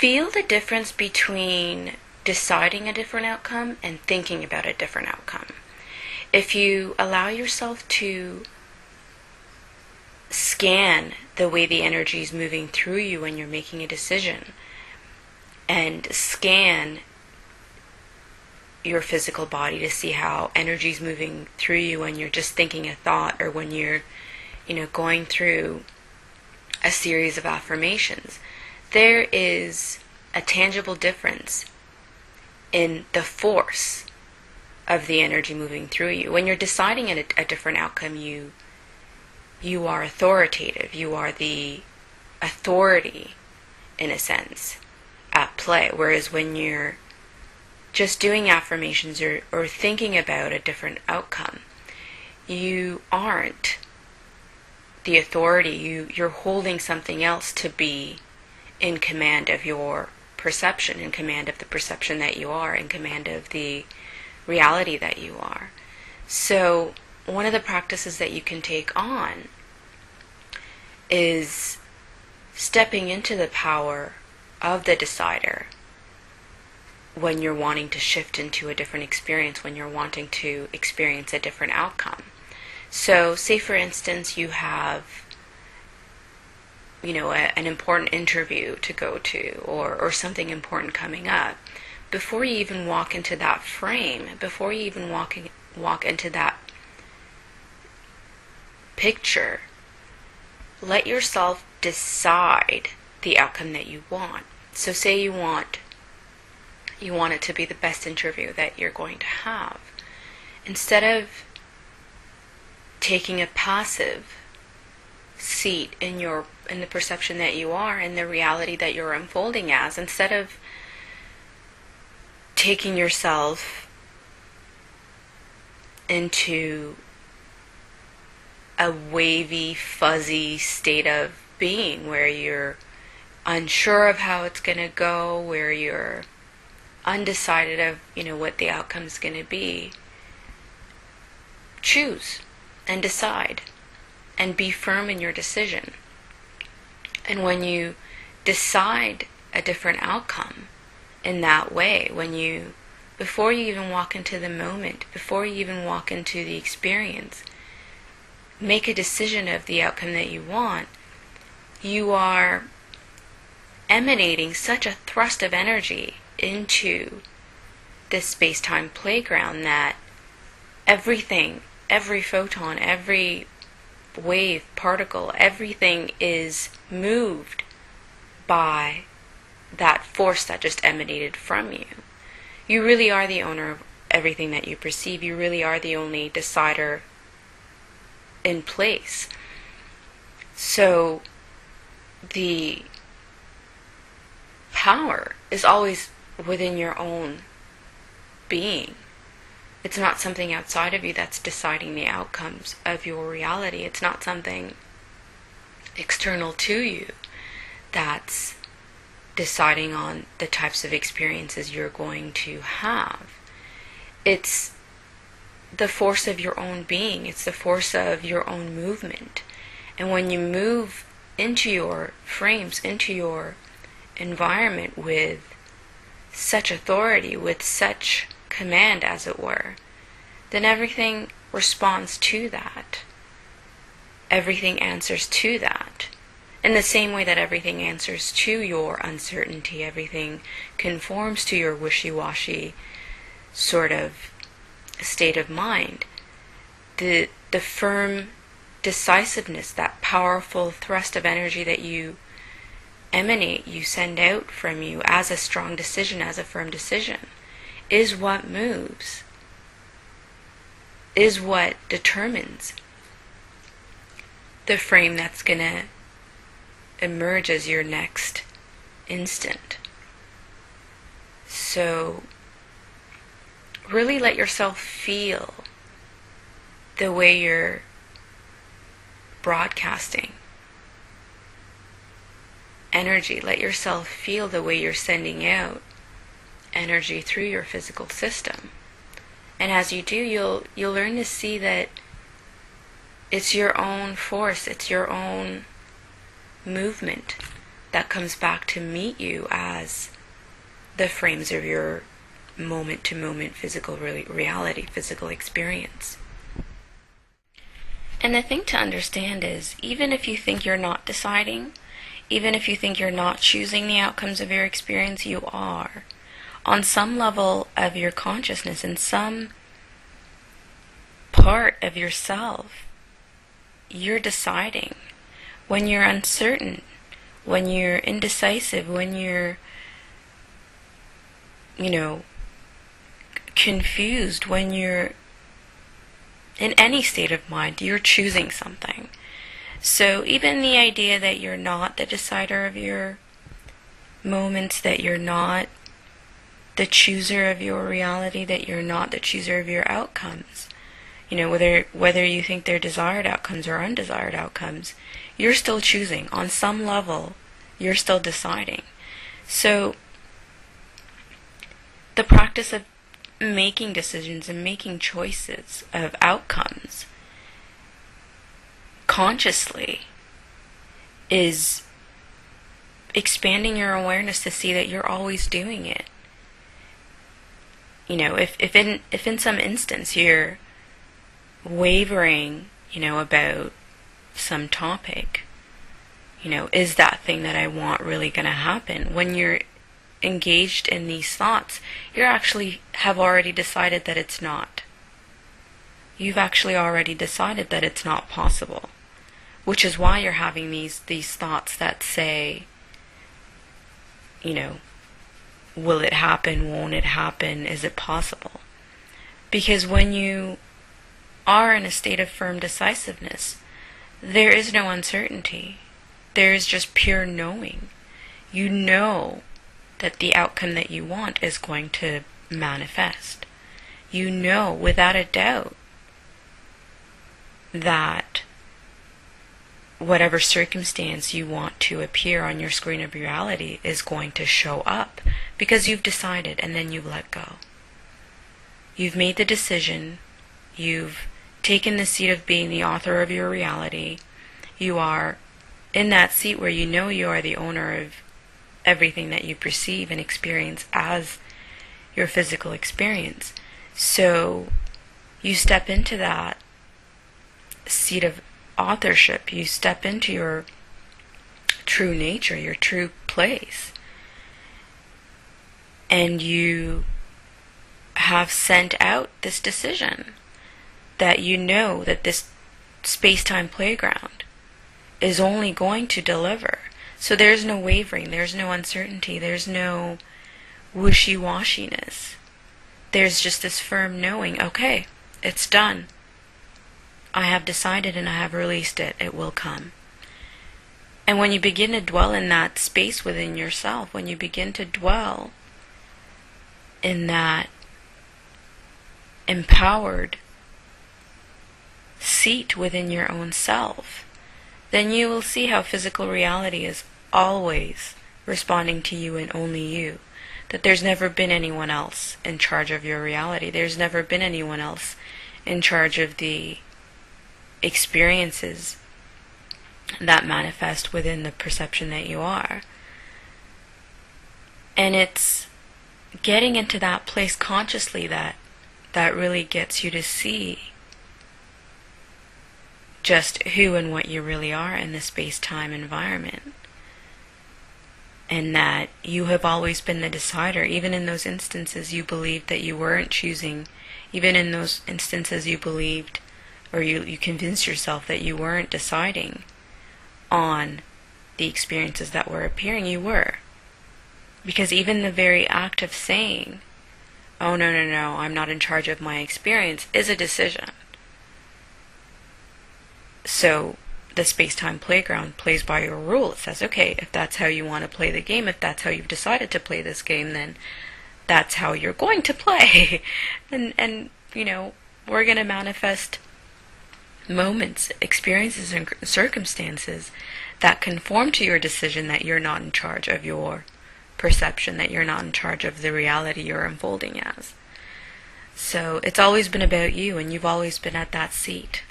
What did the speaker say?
feel the difference between deciding a different outcome and thinking about a different outcome. If you allow yourself to scan the way the energy is moving through you when you're making a decision, and scan your physical body to see how energy is moving through you when you're just thinking a thought, or when you're, going through a series of affirmations, there is a tangible difference in the force of the energy moving through you. When you're deciding a different outcome, you are authoritative. You are the authority, in a sense, at play. Whereas when you're just doing affirmations or thinking about a different outcome, you aren't the authority. You're holding something else to be in command of your perception, in command of the perception that you are, in command of the reality that you are. So one of the practices that you can take on is stepping into the power of the decider when you're wanting to shift into a different experience, when you're wanting to experience a different outcome. So say for instance you have an important interview to go to, or something important coming up. Before you even walk into that frame, before you even walk into that picture, let yourself decide the outcome that you want. So say you want it to be the best interview that you're going to have. Instead of taking a passive seat in the perception that you are, in the reality that you're unfolding as, instead of taking yourself into a wavy, fuzzy state of being where you're unsure of how it's going to go, where you're undecided of what the outcome's going to be, choose and decide and be firm in your decision. And when you decide a different outcome in that way, before you even walk into the moment, before you even walk into the experience, make a decision of the outcome that you want, you are emanating such a thrust of energy into this space-time playground that everything, every photon, every wave, particle, everything is moved by that force that just emanated from you. You really are the owner of everything that you perceive. You really are the only decider in place. So the power is always within your own being. It's not something outside of you that's deciding the outcomes of your reality. It's not something external to you that's deciding on the types of experiences you're going to have. It's the force of your own being. It's the force of your own movement. And when you move into your frames, into your environment with such authority, with such command, as it were, then everything responds to that. Everything answers to that. In the same way that everything answers to your uncertainty, everything conforms to your wishy-washy sort of state of mind. The firm decisiveness, that powerful thrust of energy that you emanate, you send out from you as a strong decision, as a firm decision, is what moves, is what determines the frame that's going to emerge as your next instant. So really let yourself feel the way you're broadcasting energy. Let yourself feel the way you're sending out energy through your physical system. And as you do, you'll learn to see that it's your own force, it's your own movement that comes back to meet you as the frames of your moment-to-moment physical reality, physical experience. And the thing to understand is, even if you think you're not deciding, even if you think you're not choosing the outcomes of your experience, you are. On some level of your consciousness, in some part of yourself, you're deciding. When you're uncertain, when you're indecisive, when you're, confused, when you're in any state of mind, you're choosing something. So even the idea that you're not the decider of your moments, that you're not the chooser of your reality, that you're not the chooser of your outcomes, whether you think they're desired outcomes or undesired outcomes, you're still choosing. On some level, you're still deciding. So the practice of making decisions and making choices of outcomes consciously is expanding your awareness to see that you're always doing it. If in some instance you're wavering, about some topic, is that thing that I want really going to happen? When you're engaged in these thoughts, you actually have already decided that it's not. You've actually already decided that it's not possible, which is why you're having these thoughts that say, will it happen? Won't it happen? Is it possible? Because when you are in a state of firm decisiveness, there is no uncertainty. There is just pure knowing. You know that the outcome that you want is going to manifest. You know without a doubt that whatever circumstance you want to appear on your screen of reality is going to show up, because you've decided and then you let go. You've made the decision. You've taken the seat of being the author of your reality. You are in that seat where you know you are the owner of everything that you perceive and experience as your physical experience. So you step into that seat of authorship. You step into your true nature, your true place. And you have sent out this decision that you know that this space-time playground is only going to deliver. So there's no wavering, there's no uncertainty, there's no wishy-washiness. There's just this firm knowing, okay, it's done. I have decided and I have released it. It will come. And when you begin to dwell in that space within yourself, when you begin to dwell in that empowered seat within your own self, then you will see how physical reality is always responding to you and only you. That there's never been anyone else in charge of your reality. There's never been anyone else in charge of the experiences that manifest within the perception that you are. And it's getting into that place consciously that really gets you to see just who and what you really are in the space-time environment. And that you have always been the decider. Even in those instances you believed that you weren't choosing. Even in those instances you believed, or you convinced yourself that you weren't deciding on the experiences that were appearing, you were. Because even the very act of saying, oh no, I'm not in charge of my experience, is a decision. So the space-time playground plays by your rule. It says, okay, if that's how you want to play the game, if that's how you've decided to play this game, then that's how you're going to play. and we're going to manifest moments, experiences, and circumstances that conform to your decision that you're not in charge of your perception, that you're not in charge of the reality you're unfolding as. So it's always been about you, and you've always been at that seat.